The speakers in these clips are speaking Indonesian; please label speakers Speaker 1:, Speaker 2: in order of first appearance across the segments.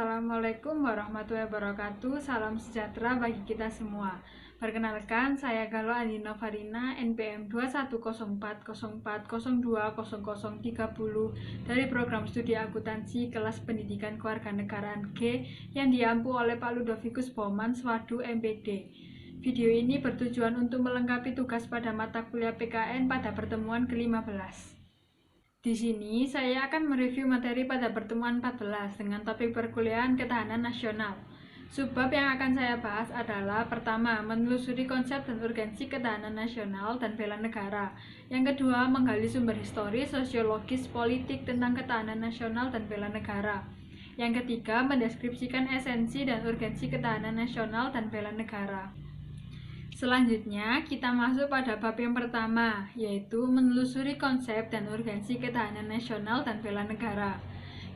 Speaker 1: Assalamualaikum warahmatullahi wabarakatuh. Salam sejahtera bagi kita semua. Perkenalkan, saya Galuh Andina Farina, NPM 21404020030 dari program studi akuntansi kelas pendidikan kewarganegaraan G yang diampu oleh Pak Ludovikus Baumann, Swadu, MPD. Video ini bertujuan untuk melengkapi tugas pada mata kuliah PKN pada pertemuan ke-15. Di sini saya akan mereview materi pada pertemuan 14 dengan topik perkuliahan ketahanan nasional. Subbab yang akan saya bahas adalah pertama, menelusuri konsep dan urgensi ketahanan nasional dan bela negara. Yang kedua, menggali sumber historis, sosiologis, politik tentang ketahanan nasional dan bela negara. Yang ketiga, mendeskripsikan esensi dan urgensi ketahanan nasional dan bela negara. Selanjutnya, kita masuk pada bab yang pertama, yaitu menelusuri konsep dan urgensi ketahanan nasional dan bela negara.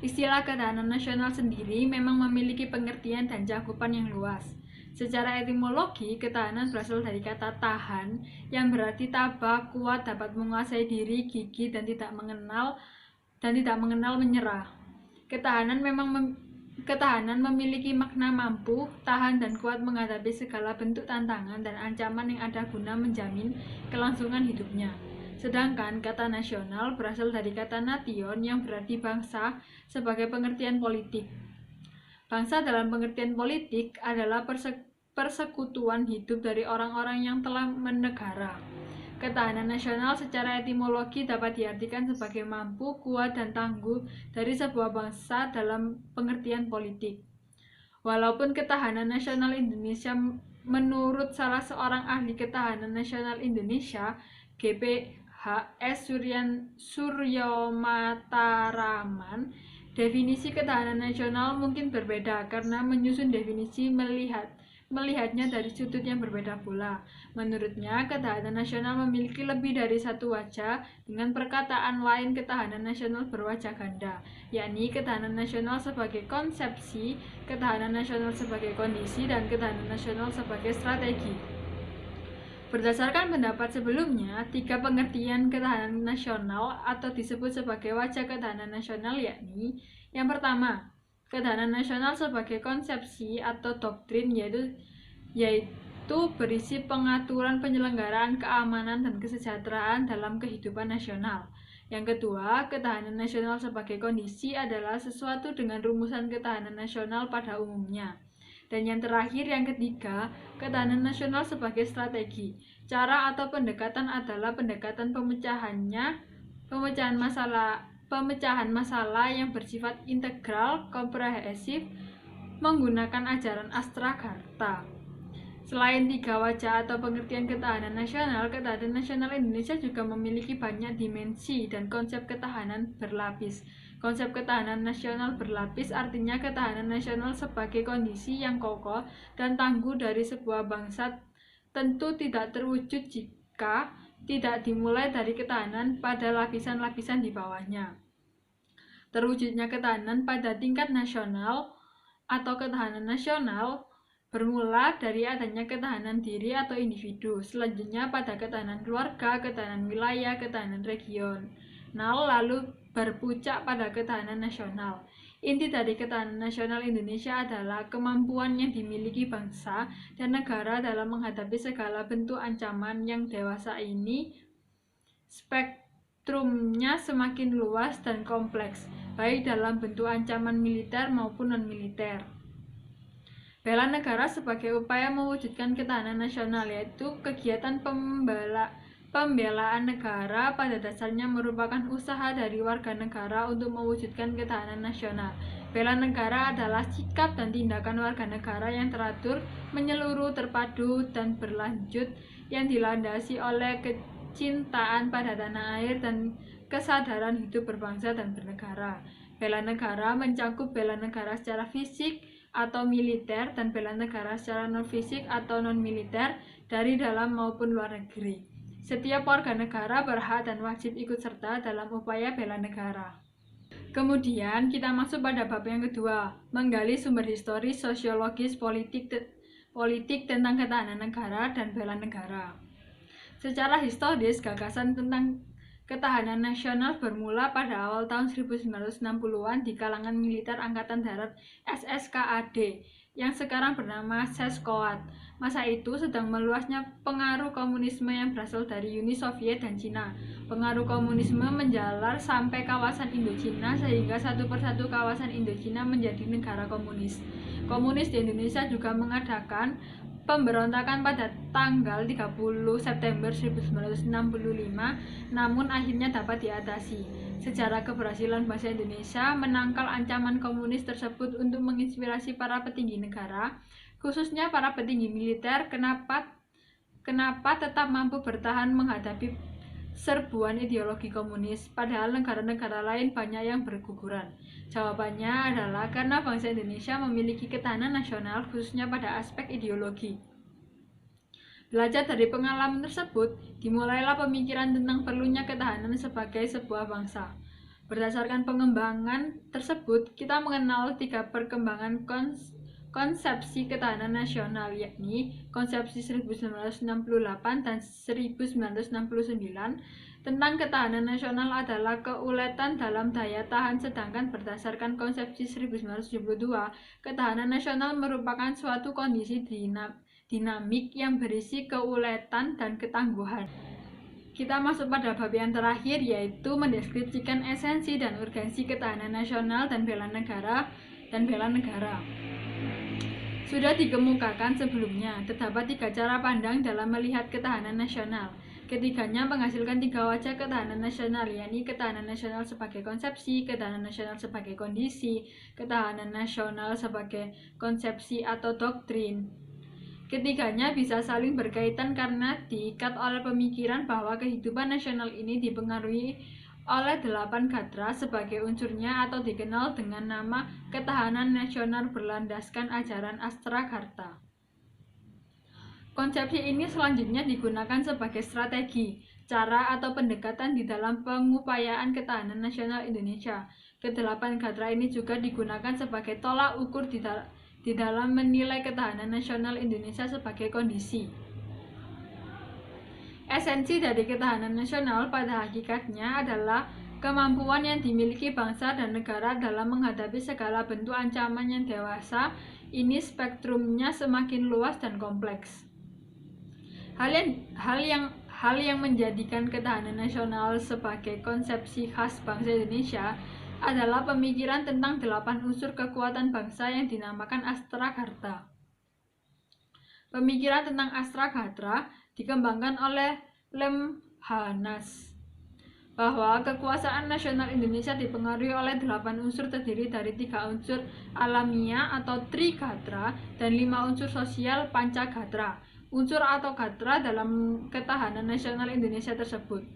Speaker 1: Istilah ketahanan nasional sendiri memang memiliki pengertian dan cakupan yang luas. Secara etimologi, ketahanan berasal dari kata tahan, yang berarti tabah, kuat, dapat menguasai diri, gigih, dan tidak mengenal menyerah. Ketahanan memiliki makna mampu, tahan dan kuat menghadapi segala bentuk tantangan dan ancaman yang ada guna menjamin kelangsungan hidupnya. Sedangkan kata nasional berasal dari kata nation yang berarti bangsa sebagai pengertian politik. Bangsa dalam pengertian politik adalah persekutuan hidup dari orang-orang yang telah menegara. Ketahanan nasional secara etimologi dapat diartikan sebagai mampu, kuat, dan tangguh dari sebuah bangsa dalam pengertian politik. Walaupun ketahanan nasional Indonesia menurut salah seorang ahli ketahanan nasional Indonesia, GPHS Suryomataraman, definisi ketahanan nasional mungkin berbeda karena menyusun definisi melihatnya dari sudut yang berbeda pula. Menurutnya, ketahanan nasional memiliki lebih dari satu wajah, dengan perkataan lain ketahanan nasional berwajah ganda, yakni ketahanan nasional sebagai konsepsi, ketahanan nasional sebagai kondisi, dan ketahanan nasional sebagai strategi. Berdasarkan pendapat sebelumnya, tiga pengertian ketahanan nasional atau disebut sebagai wajah ketahanan nasional yakni: yang pertama, ketahanan nasional sebagai konsepsi atau doktrin yaitu berisi pengaturan penyelenggaraan keamanan dan kesejahteraan dalam kehidupan nasional. Yang kedua, ketahanan nasional sebagai kondisi adalah sesuatu dengan rumusan ketahanan nasional pada umumnya. Dan yang terakhir, yang ketiga, ketahanan nasional sebagai strategi. Cara atau pendekatan adalah pendekatan pemecahan masalah yang bersifat integral, komprehensif, menggunakan ajaran Astrakarta. Selain tiga wajah atau pengertian ketahanan nasional Indonesia juga memiliki banyak dimensi dan konsep ketahanan berlapis. Konsep ketahanan nasional berlapis artinya ketahanan nasional sebagai kondisi yang kokoh dan tangguh dari sebuah bangsa tentu tidak terwujud jika tidak dimulai dari ketahanan pada lapisan-lapisan di bawahnya. Terwujudnya ketahanan pada tingkat nasional atau ketahanan nasional bermula dari adanya ketahanan diri atau individu, selanjutnya pada ketahanan keluarga, ketahanan wilayah, ketahanan regional, lalu berpuncak pada ketahanan nasional. Inti dari ketahanan nasional Indonesia adalah kemampuan yang dimiliki bangsa dan negara dalam menghadapi segala bentuk ancaman yang dewasa ini. Spektrumnya semakin luas dan kompleks, baik dalam bentuk ancaman militer maupun non-militer. Bela negara sebagai upaya mewujudkan ketahanan nasional, yaitu kegiatan pembelaan negara pada dasarnya merupakan usaha dari warga negara untuk mewujudkan ketahanan nasional. Bela negara adalah sikap dan tindakan warga negara yang teratur, menyeluruh, terpadu, dan berlanjut yang dilandasi oleh kecintaan pada tanah air dan kesadaran hidup berbangsa dan bernegara. Bela negara mencakup bela negara secara fisik atau militer dan bela negara secara non-fisik atau non-militer dari dalam maupun luar negeri. Setiap warga negara berhak dan wajib ikut serta dalam upaya bela negara. Kemudian kita masuk pada bab yang kedua, menggali sumber historis, sosiologis, politik tentang ketahanan negara dan bela negara. Secara historis, gagasan tentang Ketahanan nasional bermula pada awal tahun 1960-an di kalangan militer Angkatan Darat SSKAD yang sekarang bernama Seskoad. Masa itu sedang meluasnya pengaruh komunisme yang berasal dari Uni Soviet dan Cina. Pengaruh komunisme menjalar sampai kawasan Indochina sehingga satu persatu kawasan Indochina menjadi negara komunis. Komunis di Indonesia juga mengadakan pemberontakan pada tanggal 30 September 1965, namun akhirnya dapat diatasi. Sejarah keberhasilan bangsa Indonesia menangkal ancaman komunis tersebut untuk menginspirasi para petinggi negara, khususnya para petinggi militer, kenapa tetap mampu bertahan menghadapi serbuan ideologi komunis, padahal negara-negara lain banyak yang berguguran. Jawabannya adalah karena bangsa Indonesia memiliki ketahanan nasional khususnya pada aspek ideologi. Belajar dari pengalaman tersebut, dimulailah pemikiran tentang perlunya ketahanan sebagai sebuah bangsa. Berdasarkan pengembangan tersebut, kita mengenal 3 perkembangan konsepsi ketahanan nasional, yakni konsepsi 1968 dan 1969. Tentang ketahanan nasional adalah keuletan dalam daya tahan, sedangkan berdasarkan konsepsi 1972, ketahanan nasional merupakan suatu kondisi dinamik yang berisi keuletan dan ketangguhan. Kita masuk pada bab yang terakhir, yaitu mendeskripsikan esensi dan urgensi ketahanan nasional dan bela negara. Sudah dikemukakan sebelumnya, terdapat 3 cara pandang dalam melihat ketahanan nasional. Ketiganya menghasilkan 3 wajah ketahanan nasional, yakni ketahanan nasional sebagai konsepsi, ketahanan nasional sebagai kondisi, ketahanan nasional sebagai konsepsi atau doktrin. Ketiganya bisa saling berkaitan karena diikat oleh pemikiran bahwa kehidupan nasional ini dipengaruhi oleh 8 gatra sebagai unsurnya, atau dikenal dengan nama ketahanan nasional berlandaskan ajaran Astrakarta. Konsepsi ini selanjutnya digunakan sebagai strategi, cara atau pendekatan di dalam pengupayaan ketahanan nasional Indonesia. Ke-8 gatra ini juga digunakan sebagai tolak ukur di dalam menilai ketahanan nasional Indonesia sebagai kondisi. Esensi dari ketahanan nasional pada hakikatnya adalah kemampuan yang dimiliki bangsa dan negara dalam menghadapi segala bentuk ancaman yang dewasa. Ini spektrumnya semakin luas dan kompleks. Hal yang menjadikan ketahanan nasional sebagai konsepsi khas bangsa Indonesia adalah pemikiran tentang 8 unsur kekuatan bangsa yang dinamakan Astrakarta. Pemikiran tentang Astrakarta dikembangkan oleh Lemhanas, bahwa kekuasaan nasional Indonesia dipengaruhi oleh 8 unsur terdiri dari 3 unsur alamiah atau trigatra dan 5 unsur sosial pancagatra. Unsur atau gatra dalam ketahanan nasional Indonesia tersebut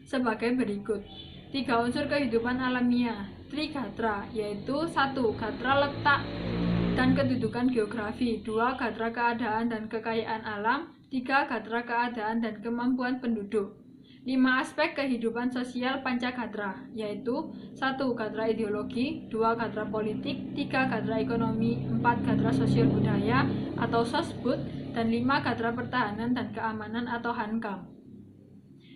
Speaker 1: sebagai berikut. 3 unsur kehidupan alamiah trigatra, yaitu 1. Gatra letak dan kedudukan geografi, 2. Gatra keadaan dan kekayaan alam, 3. Gatra keadaan dan kemampuan penduduk. 5 aspek kehidupan sosial pancagatra, yaitu 1. Gatra ideologi, 2. Gatra politik, 3. Gatra ekonomi, 4. Gatra sosial budaya atau sosbud, dan 5 gatra pertahanan dan keamanan atau hankam.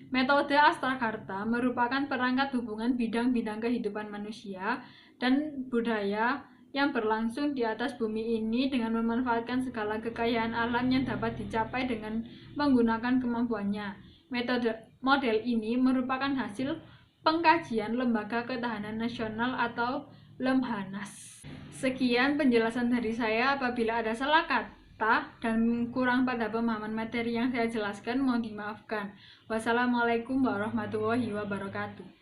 Speaker 1: Metode Astrakarta merupakan perangkat hubungan bidang-bidang kehidupan manusia dan budaya yang berlangsung di atas bumi ini dengan memanfaatkan segala kekayaan alam yang dapat dicapai dengan menggunakan kemampuannya. Model ini merupakan hasil pengkajian Lembaga Ketahanan Nasional atau Lemhanas. Sekian penjelasan dari saya. Apabila ada salah kata dan kurang pada pemahaman materi yang saya jelaskan, mohon dimaafkan. Wassalamualaikum warahmatullahi wabarakatuh.